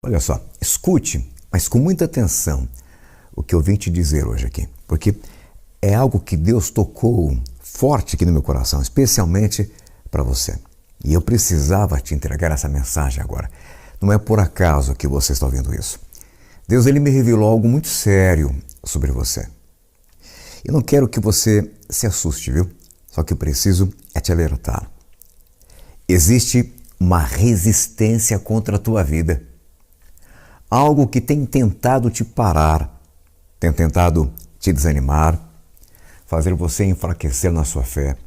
Olha só, escute, mas com muita atenção, o que eu vim te dizer hoje aqui, porque é algo que Deus tocou forte aqui no meu coração, especialmente para você. E eu precisava te entregar essa mensagem agora. Não é por acaso que você está ouvindo isso. Deus ele me revelou algo muito sério sobre você. Eu não quero que você se assuste, viu? Só que eu preciso é te alertar. Existe uma resistência contra a tua vida. Algo que tem tentado te parar, tem tentado te desanimar, fazer você enfraquecer na sua fé,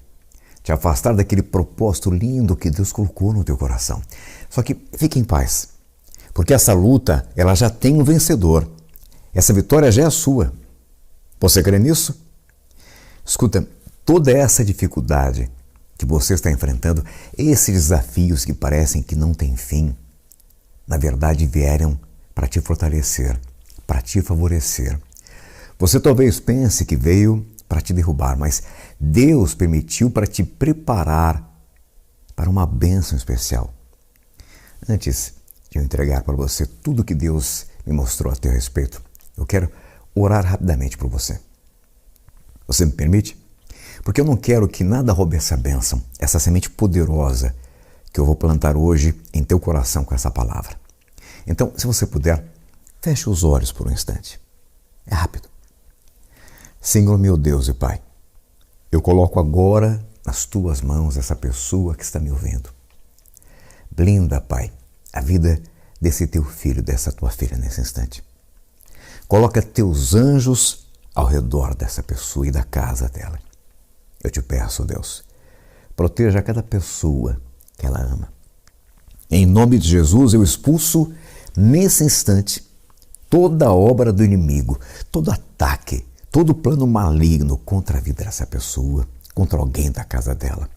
te afastar daquele propósito lindo que Deus colocou no teu coração. Só que fique em paz, porque essa luta ela já tem um vencedor. Essa vitória já é sua. Você crê nisso? Escuta, toda essa dificuldade que você está enfrentando, esses desafios que parecem que não têm fim, na verdade vieram para te fortalecer, para te favorecer. Você talvez pense que veio para te derrubar, mas Deus permitiu para te preparar para uma bênção especial. Antes de eu entregar para você tudo que Deus me mostrou a teu respeito, eu quero orar rapidamente por você. Você me permite? Porque eu não quero que nada roube essa bênção, essa semente poderosa que eu vou plantar hoje em teu coração com essa palavra. Então, se você puder, feche os olhos por um instante. É rápido. Senhor meu Deus e Pai, eu coloco agora nas tuas mãos essa pessoa que está me ouvindo. Blinda, Pai, a vida desse teu filho, dessa tua filha nesse instante. Coloca teus anjos ao redor dessa pessoa e da casa dela. Eu te peço, Deus, proteja cada pessoa que ela ama. Em nome de Jesus, eu expulso nesse instante toda a obra do inimigo, todo ataque, todo plano maligno contra a vida dessa pessoa, contra alguém da casa dela.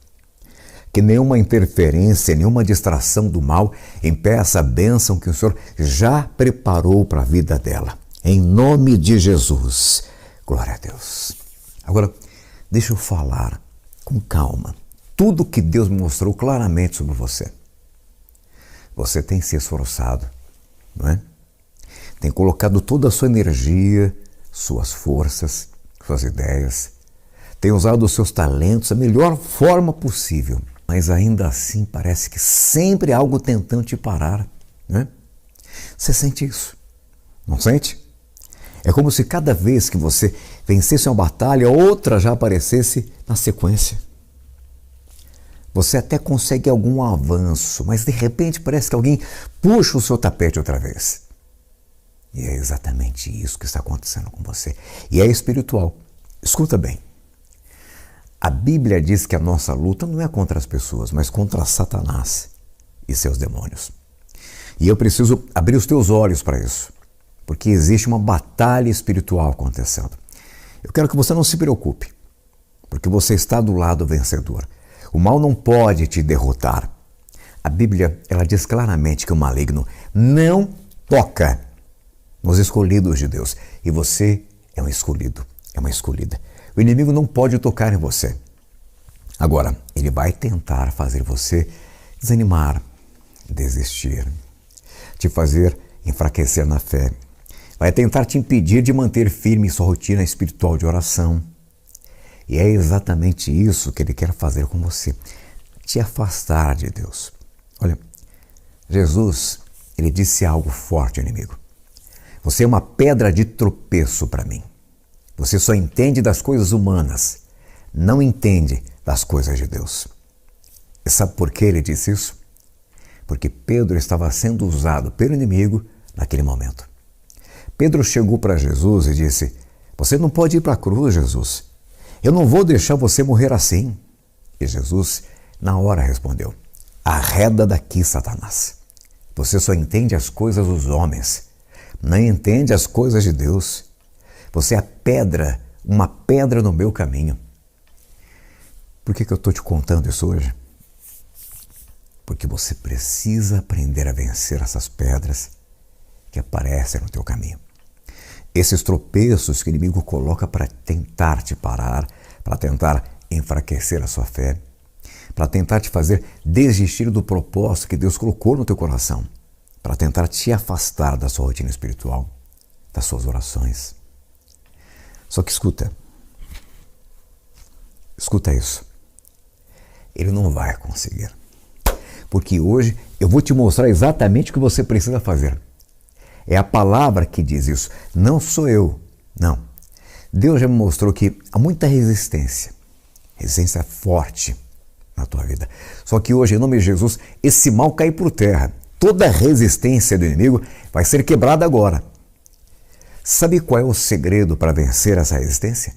Que nenhuma interferência, nenhuma distração do mal impeça a bênção que o Senhor já preparou para a vida dela. Em nome de Jesus. Glória a Deus. Agora, deixa eu falar com calma tudo que Deus me mostrou claramente sobre você. Você tem se esforçado, não é? Tem colocado toda a sua energia, suas forças, suas ideias, tem usado os seus talentos da melhor forma possível, mas ainda assim parece que sempre há algo tentando te parar, né? Você sente isso? Não sente? É como se cada vez que você vencesse uma batalha, outra já aparecesse na sequência. Você até consegue algum avanço, mas de repente parece que alguém puxa o seu tapete outra vez. E é exatamente isso que está acontecendo com você. E é espiritual. Escuta bem. A Bíblia diz que a nossa luta não é contra as pessoas, mas contra Satanás e seus demônios. E eu preciso abrir os teus olhos para isso, porque existe uma batalha espiritual acontecendo. Eu quero que você não se preocupe, porque você está do lado vencedor. O mal não pode te derrotar. A Bíblia, ela diz claramente que o maligno não toca nos escolhidos de Deus. E você é um escolhido, é uma escolhida. O inimigo não pode tocar em você. Agora, ele vai tentar fazer você desanimar, desistir, te fazer enfraquecer na fé. Vai tentar te impedir de manter firme sua rotina espiritual de oração. E é exatamente isso que ele quer fazer com você, te afastar de Deus. Olha, Jesus, ele disse algo forte ao inimigo. Você é uma pedra de tropeço para mim. Você só entende das coisas humanas, não entende das coisas de Deus. E sabe por que ele disse isso? Porque Pedro estava sendo usado pelo inimigo naquele momento. Pedro chegou para Jesus e disse: você não pode ir para a cruz, Jesus. Eu não vou deixar você morrer assim. E Jesus, na hora, respondeu: arreda daqui, Satanás. Você só entende as coisas dos homens, não entende as coisas de Deus. Você é pedra, uma pedra no meu caminho. Por que eu estou te contando isso hoje? Porque você precisa aprender a vencer essas pedras que aparecem no teu caminho. Esses tropeços que o inimigo coloca para tentar te parar, para tentar enfraquecer a sua fé, para tentar te fazer desistir do propósito que Deus colocou no teu coração. para tentar te afastar da sua rotina espiritual, das suas orações. Só que escuta isso. Ele não vai conseguir. Porque hoje eu vou te mostrar exatamente o que você precisa fazer. É a palavra que diz isso, não sou eu, não. Deus já me mostrou que há muita resistência forte na tua vida. Só que hoje, em nome de Jesus, esse mal cai por terra. Toda a resistência do inimigo vai ser quebrada agora. Sabe qual é o segredo para vencer essa resistência?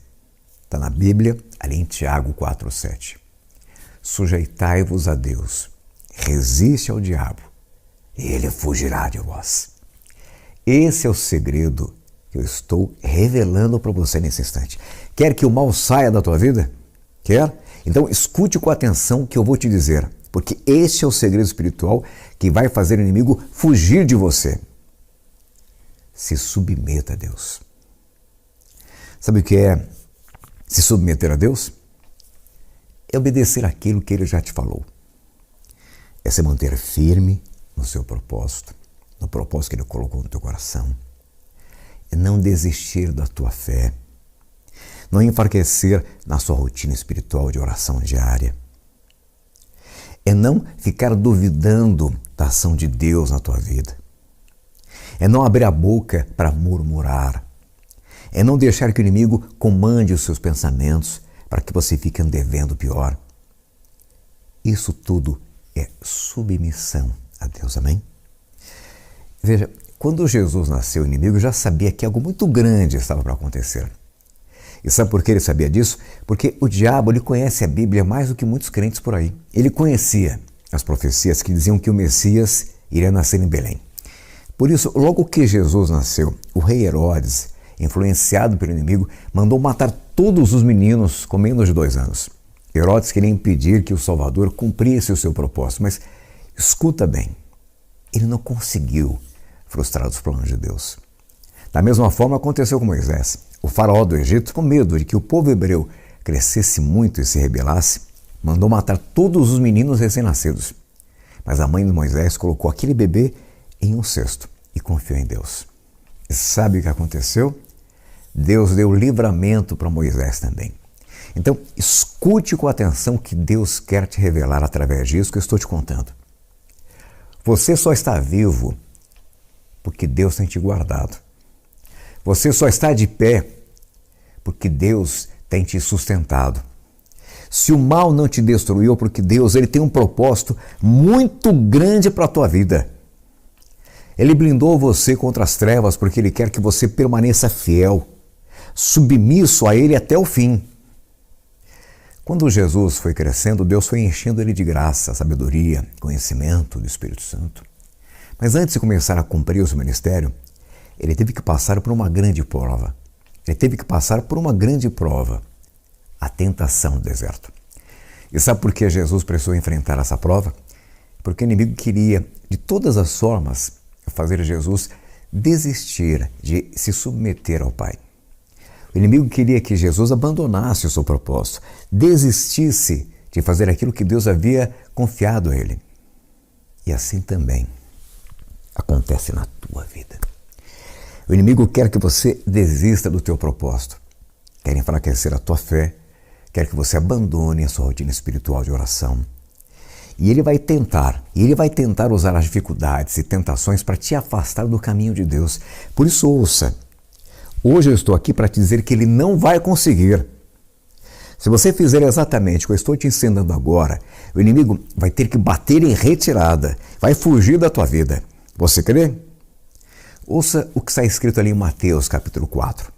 Está na Bíblia, ali em Tiago 4,7. Sujeitai-vos a Deus, resiste ao diabo, e ele fugirá de vós. Esse é o segredo que eu estou revelando para você nesse instante. Quer que o mal saia da tua vida? Quer? Então escute com atenção o que eu vou te dizer, porque esse é o segredo espiritual que vai fazer o inimigo fugir de você. Se submeta a Deus. Sabe o que é se submeter a Deus? É obedecer aquilo que Ele já te falou. É se manter firme no seu propósito, no propósito que Ele colocou no teu coração. É não desistir da tua fé. Não enfraquecer na sua rotina espiritual de oração diária. É não ficar duvidando da ação de Deus na tua vida. É não abrir a boca para murmurar. É não deixar que o inimigo comande os seus pensamentos para que você fique devendo pior. Isso tudo é submissão a Deus, amém? Veja, quando Jesus nasceu, o inimigo já sabia que algo muito grande estava para acontecer. E sabe por que ele sabia disso? Porque o diabo ele conhece a Bíblia mais do que muitos crentes por aí. Ele conhecia as profecias que diziam que o Messias iria nascer em Belém. Por isso, logo que Jesus nasceu, o rei Herodes, influenciado pelo inimigo, mandou matar todos os meninos com menos de 2 anos. Herodes queria impedir que o Salvador cumprisse o seu propósito, mas escuta bem, ele não conseguiu frustrar os planos de Deus. Da mesma forma aconteceu com Moisés. O faraó do Egito, com medo de que o povo hebreu crescesse muito e se rebelasse, mandou matar todos os meninos recém-nascidos. Mas a mãe de Moisés colocou aquele bebê em um cesto e confiou em Deus. E sabe o que aconteceu? Deus deu livramento para Moisés também. Então, escute com atenção o que Deus quer te revelar através disso que eu estou te contando. Você só está vivo porque Deus tem te guardado. Você só está de pé porque Deus tem te sustentado. Se o mal não te destruiu, porque Deus ele tem um propósito muito grande para a tua vida. Ele blindou você contra as trevas porque Ele quer que você permaneça fiel, submisso a Ele até o fim. Quando Jesus foi crescendo, Deus foi enchendo Ele de graça, sabedoria, conhecimento do Espírito Santo. Mas antes de começar a cumprir o seu ministério, Ele teve que passar por uma grande prova. A tentação no deserto. E sabe por que Jesus precisou enfrentar essa prova? Porque o inimigo queria, de todas as formas, fazer Jesus desistir de se submeter ao Pai. O inimigo queria que Jesus abandonasse o seu propósito, desistisse de fazer aquilo que Deus havia confiado a ele. E assim também acontece na tua vida. O inimigo quer que você desista do teu propósito, quer enfraquecer a tua fé, quer que você abandone a sua rotina espiritual de oração. E ele vai tentar usar as dificuldades e tentações para te afastar do caminho de Deus. Por isso, ouça. Hoje eu estou aqui para te dizer que ele não vai conseguir. Se você fizer exatamente o que eu estou te ensinando agora, o inimigo vai ter que bater em retirada, vai fugir da tua vida. Você crê? Ouça o que está escrito ali em Mateus capítulo 4.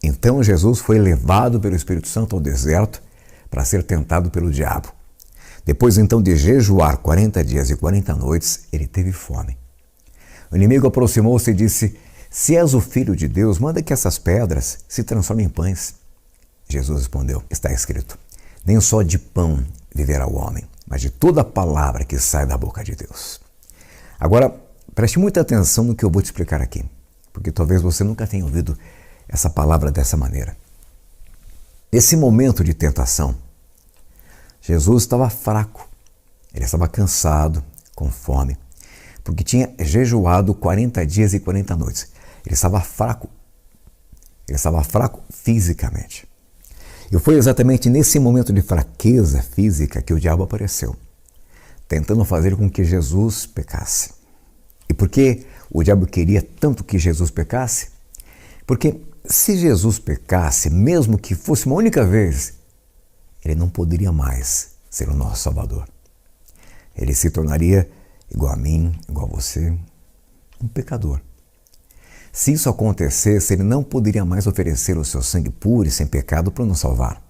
Então Jesus foi levado pelo Espírito Santo ao deserto para ser tentado pelo diabo. Depois então de jejuar 40 dias e 40 noites, ele teve fome. O inimigo aproximou-se e disse: se és o Filho de Deus, manda que essas pedras se transformem em pães. Jesus respondeu: está escrito, nem só de pão viverá o homem, mas de toda a palavra que sai da boca de Deus. Agora, preste muita atenção no que eu vou te explicar aqui, porque talvez você nunca tenha ouvido essa palavra dessa maneira. Nesse momento de tentação, Jesus estava fraco, ele estava cansado, com fome. porque tinha jejuado 40 dias e 40 noites. Ele estava fraco fisicamente. E foi exatamente nesse momento de fraqueza física que o diabo apareceu, tentando fazer com que Jesus pecasse. E por que o diabo queria tanto que Jesus pecasse? Porque se Jesus pecasse, mesmo que fosse uma única vez, ele não poderia mais ser o nosso Salvador. Ele se tornaria igual a mim, igual a você, um pecador. Se isso acontecesse, ele não poderia mais oferecer o seu sangue puro e sem pecado para nos salvar.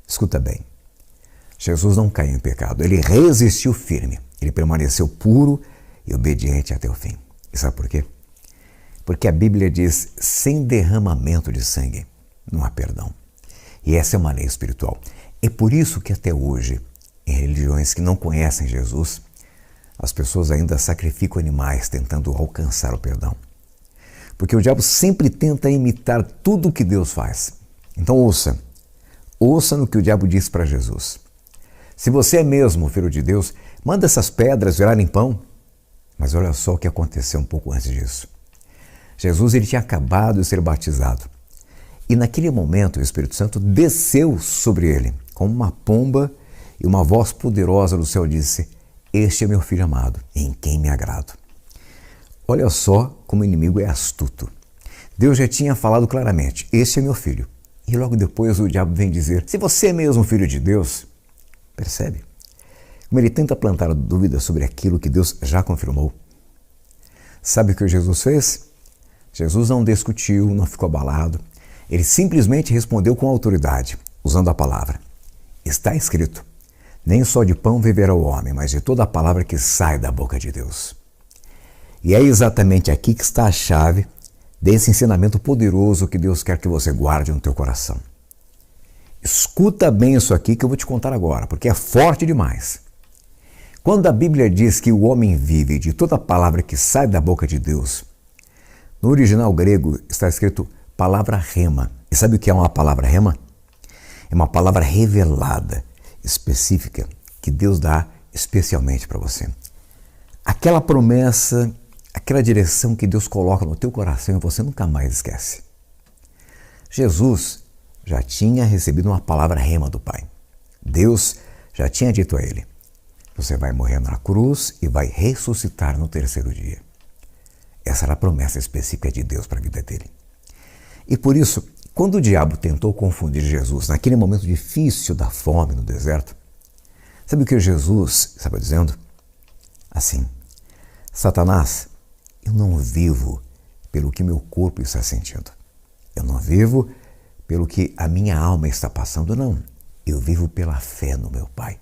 Escuta bem, Jesus não caiu em pecado, ele resistiu firme, ele permaneceu puro e obediente até o fim. E sabe por quê? Porque a Bíblia diz, sem derramamento de sangue não há perdão. E essa é uma lei espiritual. É por isso que até hoje, em religiões que não conhecem Jesus, as pessoas ainda sacrificam animais tentando alcançar o perdão. Porque o diabo sempre tenta imitar tudo o que Deus faz. Então ouça no que o diabo disse para Jesus. Se você é mesmo filho de Deus, manda essas pedras virarem pão. Mas olha só o que aconteceu um pouco antes disso. Jesus ele tinha acabado de ser batizado. E naquele momento o Espírito Santo desceu sobre ele, como uma pomba, e uma voz poderosa do céu disse, este é meu filho amado, em quem me agrado. Olha só como o inimigo é astuto. Deus já tinha falado claramente, este é meu filho. E logo depois o diabo vem dizer, se você é mesmo filho de Deus, percebe? Como ele tenta plantar dúvidas sobre aquilo que Deus já confirmou. Sabe o que Jesus fez? Jesus não discutiu, não ficou abalado. Ele simplesmente respondeu com autoridade, usando a palavra. Está escrito, nem só de pão viverá o homem, mas de toda a palavra que sai da boca de Deus. E é exatamente aqui que está a chave desse ensinamento poderoso que Deus quer que você guarde no teu coração. Escuta bem isso aqui que eu vou te contar agora, porque é forte demais. Quando a Bíblia diz que o homem vive de toda a palavra que sai da boca de Deus, no original grego está escrito palavra rema. E sabe o que é uma palavra rema? É uma palavra revelada, específica, que Deus dá especialmente para você. Aquela promessa, aquela direção que Deus coloca no teu coração e você nunca mais esquece. Jesus já tinha recebido uma palavra rema do Pai. Deus já tinha dito a ele, você vai morrer na cruz e vai ressuscitar no terceiro dia. Essa era a promessa específica de Deus para a vida dele. E por isso, quando o diabo tentou confundir Jesus naquele momento difícil da fome no deserto, sabe o que Jesus estava dizendo? Assim, Satanás, eu não vivo pelo que meu corpo está sentindo. Eu não vivo pelo que a minha alma está passando, não. Eu vivo pela fé no meu Pai,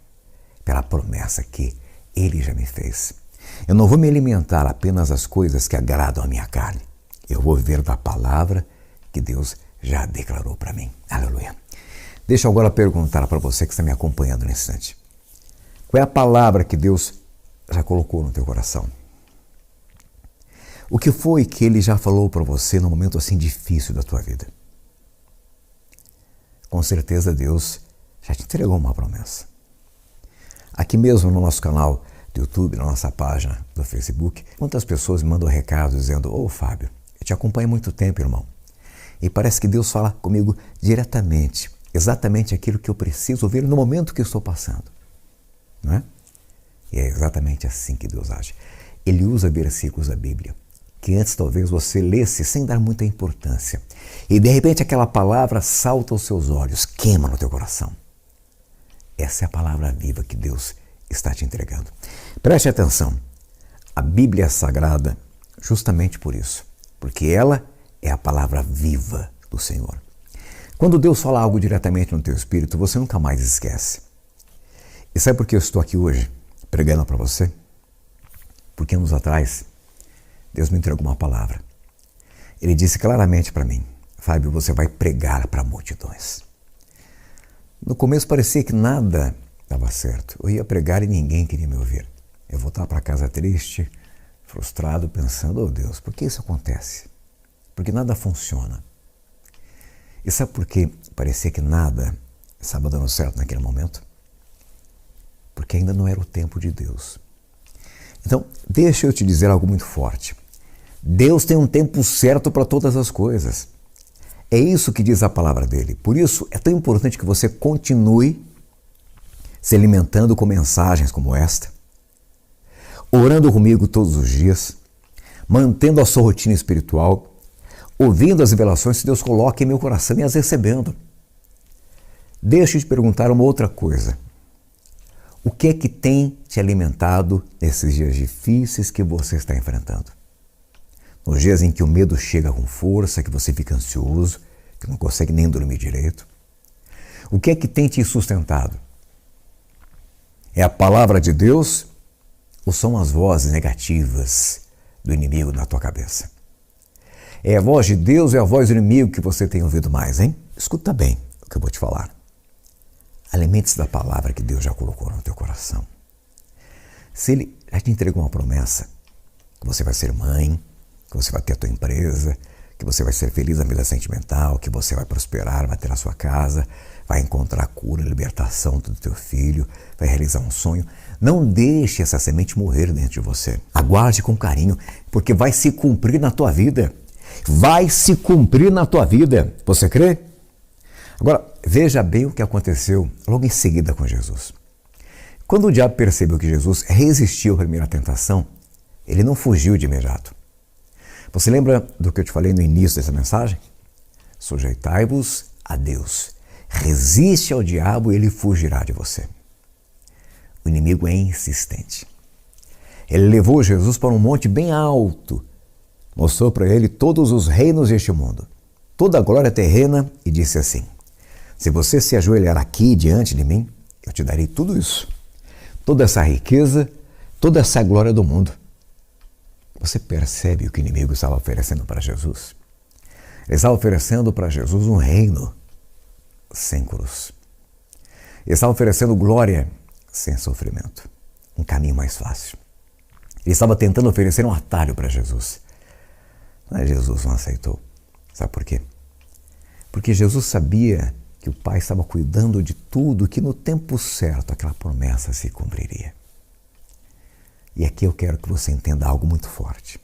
pela promessa que Ele já me fez. Eu não vou me alimentar apenas das coisas que agradam a minha carne. Eu vou viver da palavra que Deus já declarou para mim. Aleluia. Deixa eu agora perguntar para você que está me acompanhando nesse instante. Qual é a palavra que Deus já colocou no teu coração? O que foi que Ele já falou para você no momento assim difícil da tua vida? Com certeza Deus já te entregou uma promessa. Aqui mesmo no nosso canal do YouTube, na nossa página do Facebook, quantas pessoas me mandam recados dizendo, ô Fábio, eu te acompanho há muito tempo, irmão. E parece que Deus fala comigo diretamente, exatamente aquilo que eu preciso ouvir no momento que eu estou passando. Não é? E é exatamente assim que Deus age. Ele usa versículos da Bíblia que antes talvez você lesse sem dar muita importância. E de repente aquela palavra salta aos seus olhos, queima no teu coração. Essa é a palavra viva que Deus está te entregando. Preste atenção, a Bíblia é sagrada justamente por isso, porque ela é a palavra viva do Senhor. Quando Deus fala algo diretamente no teu espírito, você nunca mais esquece. E sabe por que eu estou aqui hoje pregando para você? Porque anos atrás, Deus me entregou uma palavra. Ele disse claramente para mim, Fábio, você vai pregar para multidões. No começo parecia que nada dava certo. Eu ia pregar e ninguém queria me ouvir. Eu voltava para casa triste, frustrado, pensando, oh Deus, por que isso acontece? Porque nada funciona. E sabe por que parecia que nada estava dando certo naquele momento? Porque ainda não era o tempo de Deus. Então, deixa eu te dizer algo muito forte. Deus tem um tempo certo para todas as coisas. É isso que diz a palavra dele. Por isso, é tão importante que você continue se alimentando com mensagens como esta, orando comigo todos os dias, mantendo a sua rotina espiritual, ouvindo as revelações que Deus coloca em meu coração e as recebendo. Deixa eu te perguntar uma outra coisa. O que é que tem te alimentado nesses dias difíceis que você está enfrentando? Nos dias em que o medo chega com força, que você fica ansioso, que não consegue nem dormir direito. O que é que tem te sustentado? É a palavra de Deus ou são as vozes negativas do inimigo na tua cabeça? É a voz de Deus ou é a voz do inimigo que você tem ouvido mais, hein? Escuta bem o que eu vou te falar. Alimente-se da palavra que Deus já colocou no teu coração. Se Ele já te entregou uma promessa, que você vai ser mãe, que você vai ter a tua empresa, que você vai ser feliz na vida sentimental, que você vai prosperar, vai ter a sua casa, vai encontrar cura, libertação do teu filho, vai realizar um sonho. Não deixe essa semente morrer dentro de você. Aguarde com carinho, porque vai se cumprir na tua vida. Vai se cumprir na tua vida. Você crê? Agora, veja bem o que aconteceu logo em seguida com Jesus. Quando o diabo percebeu que Jesus resistiu à primeira tentação, ele não fugiu de imediato. Você lembra do que eu te falei no início dessa mensagem? Sujeitai-vos a Deus. Resiste ao diabo e ele fugirá de você. O inimigo é insistente. Ele levou Jesus para um monte bem alto, mostrou para ele todos os reinos deste mundo, toda a glória terrena e disse assim: se você se ajoelhar aqui diante de mim, eu te darei tudo isso, toda essa riqueza, toda essa glória do mundo. Você percebe o que o inimigo estava oferecendo para Jesus? Ele estava oferecendo para Jesus um reino sem cruz. Ele estava oferecendo glória sem sofrimento, um caminho mais fácil. Ele estava tentando oferecer um atalho para Jesus. Mas Jesus não aceitou. Sabe por quê? Porque Jesus sabia que o Pai estava cuidando de tudo, que no tempo certo aquela promessa se cumpriria. E aqui eu quero que você entenda algo muito forte.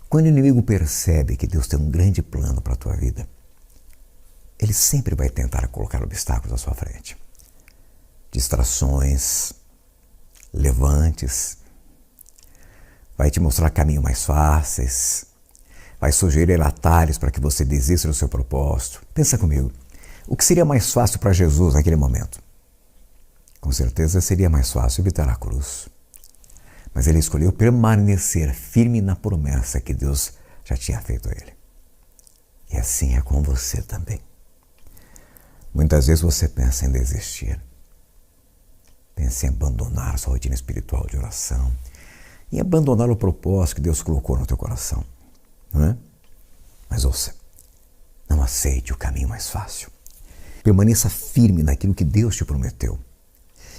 Quando o inimigo percebe que Deus tem um grande plano para a tua vida, ele sempre vai tentar colocar obstáculos à sua frente. Distrações, levantes, vai te mostrar caminhos mais fáceis, vai sugerir atalhos para que você desista do seu propósito. Pensa comigo, o que seria mais fácil para Jesus naquele momento? Com certeza seria mais fácil evitar a cruz. Mas ele escolheu permanecer firme na promessa que Deus já tinha feito a ele. E assim é com você também. Muitas vezes você pensa em desistir, pensa em abandonar sua rotina espiritual de oração, em abandonar o propósito que Deus colocou no teu coração, não é? Mas ouça, não aceite o caminho mais fácil. Permaneça firme naquilo que Deus te prometeu.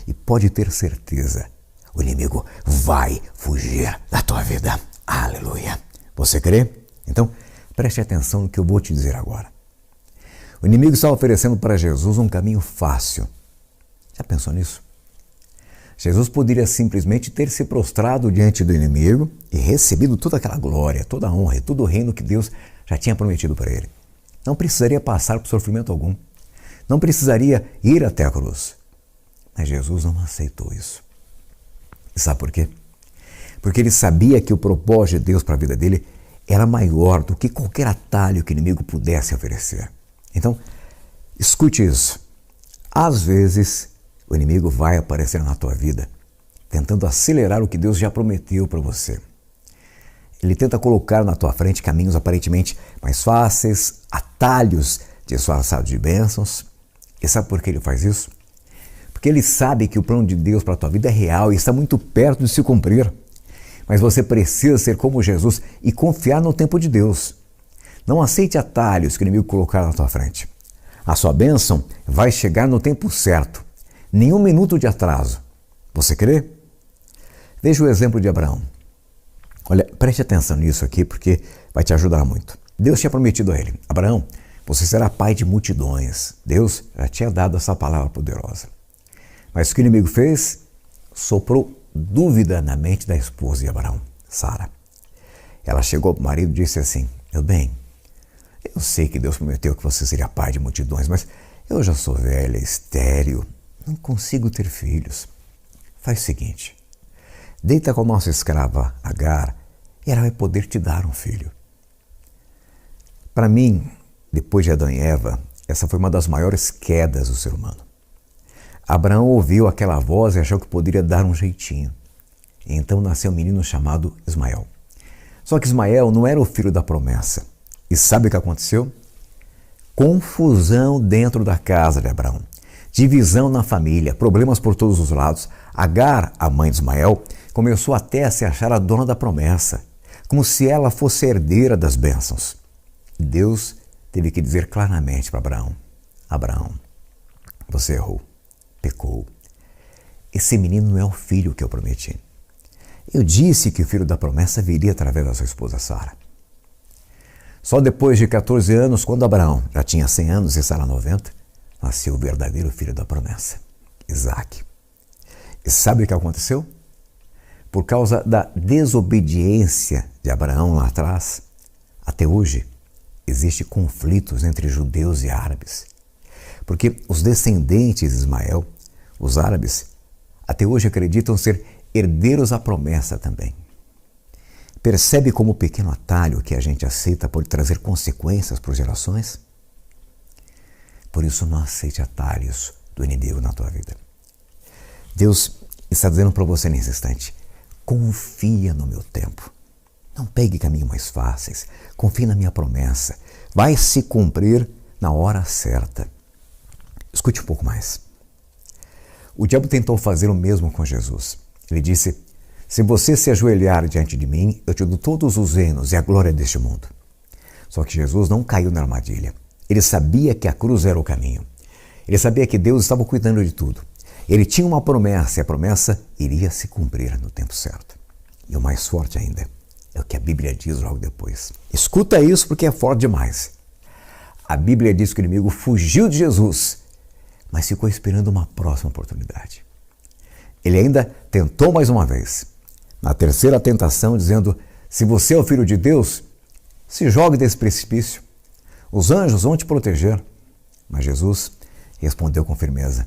E pode ter certeza, o inimigo vai fugir da tua vida. Aleluia! Você crê? Então, preste atenção no que eu vou te dizer agora. O inimigo está oferecendo para Jesus um caminho fácil. Já pensou nisso? Jesus poderia simplesmente ter se prostrado diante do inimigo e recebido toda aquela glória, toda a honra e todo o reino que Deus já tinha prometido para ele. Não precisaria passar por sofrimento algum. Não precisaria ir até a cruz. Mas Jesus não aceitou isso. E sabe por quê? Porque ele sabia que o propósito de Deus para a vida dele era maior do que qualquer atalho que o inimigo pudesse oferecer. Então, escute isso. Às vezes, o inimigo vai aparecer na tua vida tentando acelerar o que Deus já prometeu para você. Ele tenta colocar na tua frente caminhos aparentemente mais fáceis, atalhos disfarçados de bênçãos. E sabe por que ele faz isso? Porque ele sabe que o plano de Deus para a tua vida é real e está muito perto de se cumprir. Mas você precisa ser como Jesus e confiar no tempo de Deus. Não aceite atalhos que o inimigo colocar na tua frente. A sua bênção vai chegar no tempo certo. Nenhum minuto de atraso. Você crê? Veja o exemplo de Abraão. Olha, preste atenção nisso aqui porque vai te ajudar muito. Deus tinha prometido a ele: Abraão, você será pai de multidões. Deus já tinha dado essa palavra poderosa. Mas o que o inimigo fez? Soprou dúvida na mente da esposa de Abraão, Sara. Ela chegou para o marido e disse assim: meu bem, eu sei que Deus prometeu que você seria pai de multidões, mas eu já sou velha, estéril, não consigo ter filhos. Faz o seguinte, deita com a nossa escrava Agar e ela vai poder te dar um filho. Para mim, depois de Adão e Eva, essa foi uma das maiores quedas do ser humano. Abraão ouviu aquela voz e achou que poderia dar um jeitinho. E então nasceu um menino chamado Ismael. Só que Ismael não era o filho da promessa. E sabe o que aconteceu? Confusão dentro da casa de Abraão. Divisão na família, problemas por todos os lados. Agar, a mãe de Ismael, começou até a se achar a dona da promessa, como se ela fosse herdeira das bênçãos. Deus teve que dizer claramente para Abraão: Abraão, você errou, pecou. Esse menino não é o filho que eu prometi. Eu disse que o filho da promessa viria através da sua esposa Sara. Só depois de 14 anos, quando Abraão já tinha 100 anos e Sara 90, nasceu o verdadeiro filho da promessa, Isaque. E sabe o que aconteceu? Por causa da desobediência de Abraão lá atrás, até hoje, existem conflitos entre judeus e árabes. Porque os descendentes de Ismael, os árabes, até hoje acreditam ser herdeiros da promessa também. Percebe como o pequeno atalho que a gente aceita pode trazer consequências para as gerações? Por isso não aceite atalhos do inimigo na tua vida. Deus está dizendo para você nesse instante: confia no meu tempo. Não pegue caminhos mais fáceis. Confie na minha promessa. Vai se cumprir na hora certa. Escute um pouco mais. O diabo tentou fazer o mesmo com Jesus. Ele disse: se você se ajoelhar diante de mim, eu te dou todos os reinos e a glória deste mundo. Só que Jesus não caiu na armadilha. Ele sabia que a cruz era o caminho. Ele sabia que Deus estava cuidando de tudo. Ele tinha uma promessa e a promessa iria se cumprir no tempo certo. E o mais forte ainda é o que a Bíblia diz logo depois. Escuta isso porque é forte demais. A Bíblia diz que o inimigo fugiu de Jesus, mas ficou esperando uma próxima oportunidade. Ele ainda tentou mais uma vez, na terceira tentação, dizendo: se você é o filho de Deus, se jogue desse precipício. Os anjos vão te proteger. Mas Jesus respondeu com firmeza: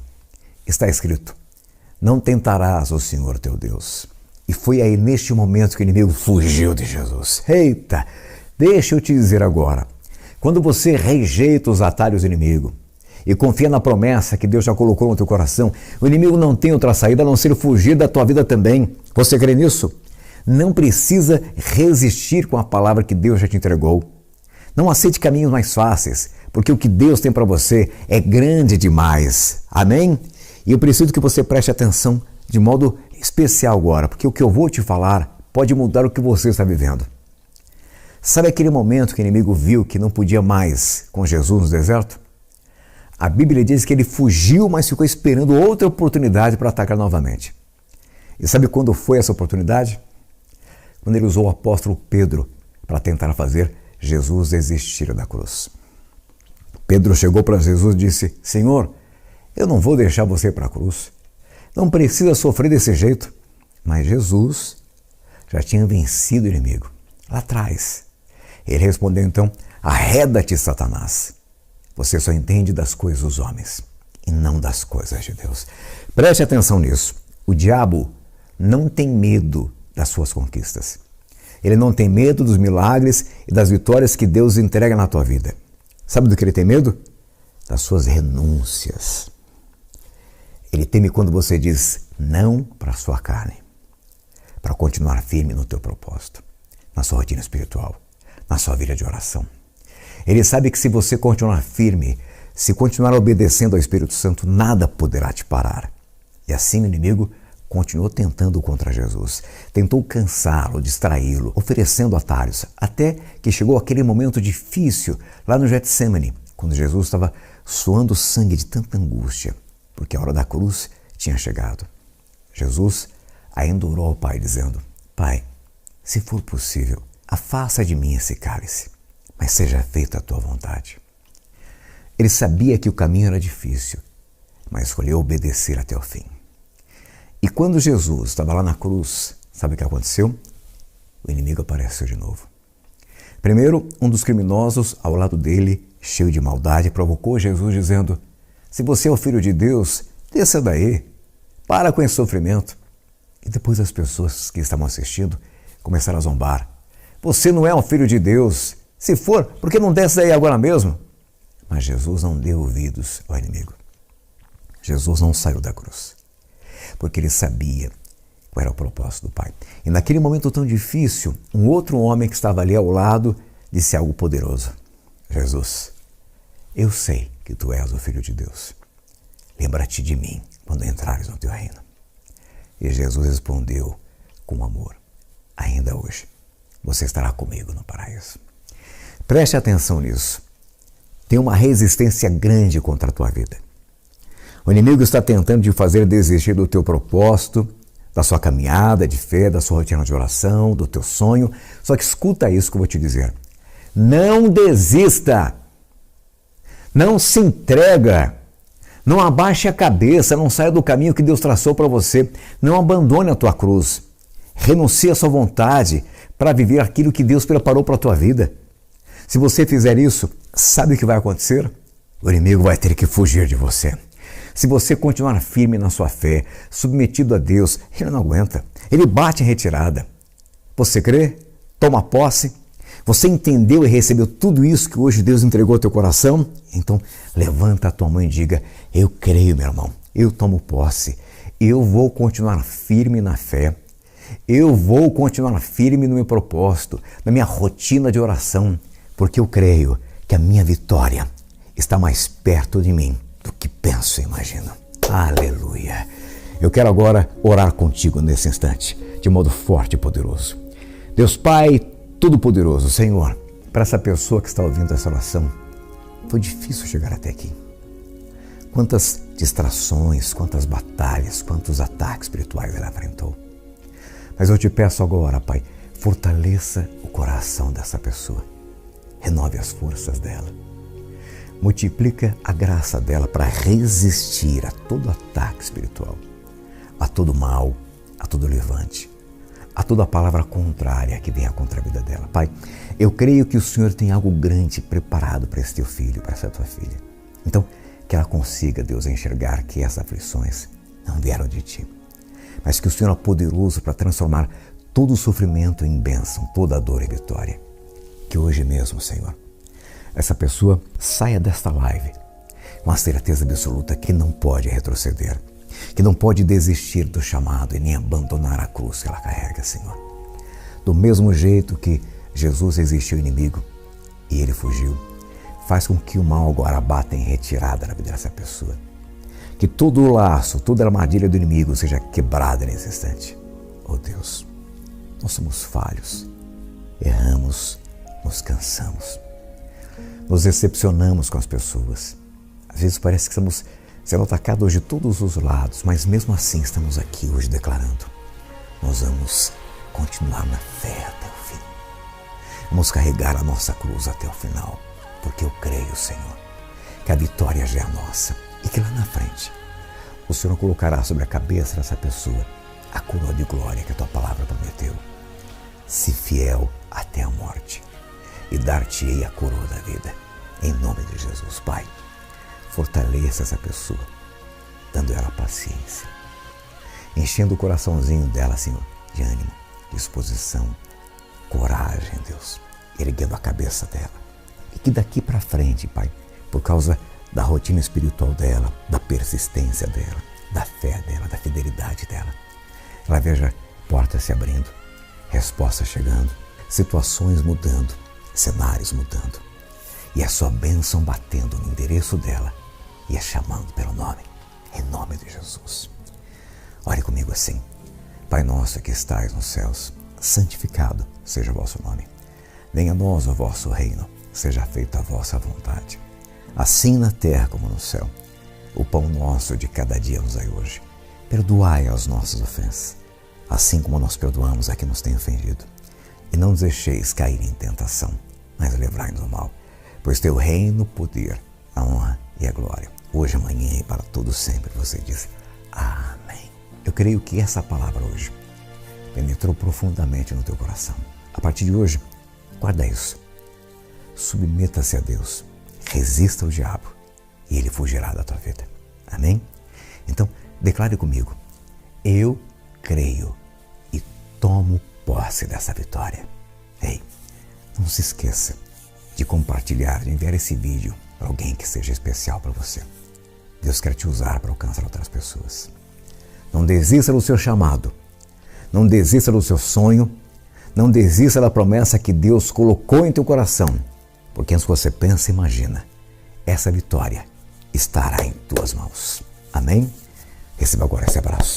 está escrito, não tentarás o Senhor teu Deus. E foi aí neste momento que o inimigo fugiu de Jesus. Eita, deixa eu te dizer agora, quando você rejeita os atalhos do inimigo e confia na promessa que Deus já colocou no teu coração, o inimigo não tem outra saída a não ser fugir da tua vida também. Você crê nisso? Não precisa resistir com a palavra que Deus já te entregou. Não aceite caminhos mais fáceis, porque o que Deus tem para você é grande demais. Amém? E eu preciso que você preste atenção de modo especial agora, porque o que eu vou te falar pode mudar o que você está vivendo. Sabe aquele momento que o inimigo viu que não podia mais com Jesus no deserto? A Bíblia diz que ele fugiu, mas ficou esperando outra oportunidade para atacar novamente. E sabe quando foi essa oportunidade? Quando ele usou o apóstolo Pedro para tentar fazer Jesus desistir da cruz. Pedro chegou para Jesus e disse: Senhor, eu não vou deixar você para a cruz. Não precisa sofrer desse jeito. Mas Jesus já tinha vencido o inimigo lá atrás. Ele respondeu então: arreda-te, Satanás. Você só entende das coisas dos homens e não das coisas de Deus. Preste atenção nisso. O diabo não tem medo das suas conquistas. Ele não tem medo dos milagres e das vitórias que Deus entrega na tua vida. Sabe do que ele tem medo? Das suas renúncias. Ele teme quando você diz não para a sua carne, para continuar firme no teu propósito, na sua rotina espiritual, na sua vida de oração. Ele sabe que se você continuar firme, se continuar obedecendo ao Espírito Santo, nada poderá te parar. E assim o inimigo continuou tentando contra Jesus. Tentou cansá-lo, distraí-lo, oferecendo atalhos, até que chegou aquele momento difícil lá no Getsêmani, quando Jesus estava suando sangue de tanta angústia, porque a hora da cruz tinha chegado. Jesus ainda orou ao Pai, dizendo: Pai, se for possível, afasta de mim esse cálice, mas seja feita a tua vontade. Ele sabia que o caminho era difícil, mas escolheu obedecer até o fim. E quando Jesus estava lá na cruz, sabe o que aconteceu? O inimigo apareceu de novo. Primeiro, um dos criminosos ao lado dele, cheio de maldade, provocou Jesus dizendo: se você é o Filho de Deus, desça daí, para com esse sofrimento. E depois as pessoas que estavam assistindo começaram a zombar. Você não é um Filho de Deus. Se for, por que não desce daí agora mesmo? Mas Jesus não deu ouvidos ao inimigo. Jesus não saiu da cruz, porque ele sabia qual era o propósito do Pai. E naquele momento tão difícil, um outro homem que estava ali ao lado disse algo poderoso: Jesus, eu sei que tu és o Filho de Deus. Lembra-te de mim quando entrares no teu reino. E Jesus respondeu com amor: ainda hoje você estará comigo no paraíso. Preste atenção nisso. Tem uma resistência grande contra a tua vida. O inimigo está tentando te fazer desistir do teu propósito, da sua caminhada de fé, da sua rotina de oração, do teu sonho. Só que escuta isso que eu vou te dizer. Não desista. Não se entrega. Não abaixe a cabeça, não saia do caminho que Deus traçou para você. Não abandone a tua cruz. Renuncie à sua vontade para viver aquilo que Deus preparou para a tua vida. Se você fizer isso, sabe o que vai acontecer? O inimigo vai ter que fugir de você. Se você continuar firme na sua fé, submetido a Deus, ele não aguenta. Ele bate em retirada. Você crê? Toma posse? Você entendeu e recebeu tudo isso que hoje Deus entregou ao teu coração? Então, levanta a tua mão e diga: eu creio, meu irmão. Eu tomo posse. Eu vou continuar firme na fé. Eu vou continuar firme no meu propósito, na minha rotina de oração, porque eu creio que a minha vitória está mais perto de mim do que penso e imagino. Aleluia! Eu quero agora orar contigo nesse instante, de modo forte e poderoso. Deus Pai Todo-Poderoso, Senhor, para essa pessoa que está ouvindo essa oração, foi difícil chegar até aqui. Quantas distrações, quantas batalhas, quantos ataques espirituais ela enfrentou. Mas eu te peço agora, Pai, fortaleça o coração dessa pessoa. Renove as forças dela. Multiplica a graça dela para resistir a todo ataque espiritual, a todo mal, a todo levante, a toda palavra contrária que venha contra a vida dela. Pai, eu creio que o Senhor tem algo grande preparado para esse teu filho, para essa tua filha. Então, que ela consiga, Deus, enxergar que essas aflições não vieram de ti, mas que o Senhor é poderoso para transformar todo o sofrimento em bênção, toda a dor em vitória. Que hoje mesmo, Senhor, essa pessoa saia desta live com a certeza absoluta que não pode retroceder, que não pode desistir do chamado e nem abandonar a cruz que ela carrega, Senhor. Do mesmo jeito que Jesus resistiu ao inimigo e ele fugiu, faz com que o mal agora bata em retirada na vida dessa pessoa. Que todo o laço, toda a armadilha do inimigo seja quebrada nesse instante. Oh Deus, nós somos falhos, erramos, nos cansamos, nos decepcionamos com as pessoas. Às vezes parece que estamos sendo atacados de todos os lados, mas mesmo assim estamos aqui hoje declarando: nós vamos continuar na fé até o fim. Vamos carregar a nossa cruz até o final, porque eu creio, Senhor, que a vitória já é nossa e que lá na frente o Senhor colocará sobre a cabeça dessa pessoa a coroa de glória que a tua palavra prometeu. Se fiel até a morte, e dar-te-ei a coroa da vida. Em nome de Jesus, Pai, fortaleça essa pessoa, dando ela paciência, enchendo o coraçãozinho dela, Senhor, de ânimo, disposição, coragem, Deus, erguendo a cabeça dela. E que daqui para frente, Pai, por causa da rotina espiritual dela, da persistência dela, da fé dela, da fidelidade dela, ela veja portas se abrindo, respostas chegando, situações mudando, cenários mudando, e a sua bênção batendo no endereço dela e a chamando pelo nome, em nome de Jesus. Ore comigo assim: Pai nosso que estais nos céus, santificado seja o vosso nome. Venha a nós o vosso reino, seja feita a vossa vontade, assim na terra como no céu. O pão nosso de cada dia nos dai hoje. Perdoai as nossas ofensas, assim como nós perdoamos a quem nos tem ofendido. E não nos deixeis cair em tentação, mas livrai-nos do mal. Pois teu reino, o poder, a honra e a glória, hoje, amanhã e para todo sempre. Você diz amém. Eu creio que essa palavra hoje penetrou profundamente no teu coração. A partir de hoje, guarda isso. Submeta-se a Deus, resista ao diabo e ele fugirá da tua vida. Amém? Então, declare comigo: eu creio e tomo posse dessa vitória. Ei, não se esqueça de compartilhar, de enviar esse vídeo para alguém que seja especial para você. Deus quer te usar para alcançar outras pessoas. Não desista do seu chamado, não desista do seu sonho, não desista da promessa que Deus colocou em teu coração, porque antes que você pensa e imagina, essa vitória estará em tuas mãos. Amém? Receba agora esse abraço.